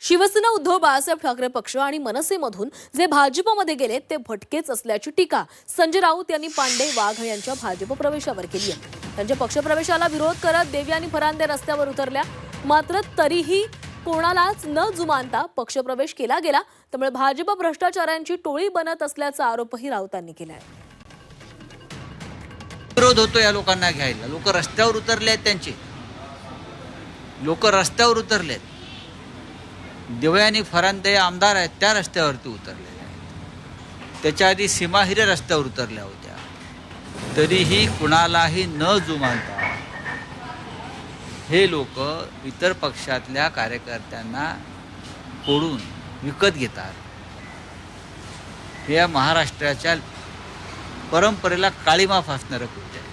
शिवसेना उद्धव बाळासाहेब ठाकरे पक्ष आणि मनसेमधून जे भाजपमध्ये गेले ते भटकेच असल्याची टीका संजय राऊत यांनी पांडे वाघ यांच्या भाजप प्रवेशावर केली आहे. त्यांच्या पक्षप्रवेशाला विरोध करत देवी आणि फरांदे रस्त्यावर उतरल्या. मात्र तरीही कोणालाच न जुमानता पक्षप्रवेश केला गेला. त्यामुळे भाजप भ्रष्टाचारांची टोळी बनत असल्याचा आरोपही राऊतांनी केला आहे. विरोध होतो या लोकांना घ्यायला. लोक रस्त्यावर उतरले आहेत. त्यांचे लोक रस्त्यावर उतरलेत. देवळे आणि फरांदे आमदार आहेत त्या रस्त्यावरती उतरलेले आहेत. त्याच्या आधी सीमा हिरे रस्त्यावर उतरल्या होत्या. तरीही कुणालाही न जुमानता हे लोक इतर पक्षातल्या कार्यकर्त्यांना फोडून विकत घेतात. हे या महाराष्ट्राच्या परंपरेला काळीमा फासणारं कृत्य आहे.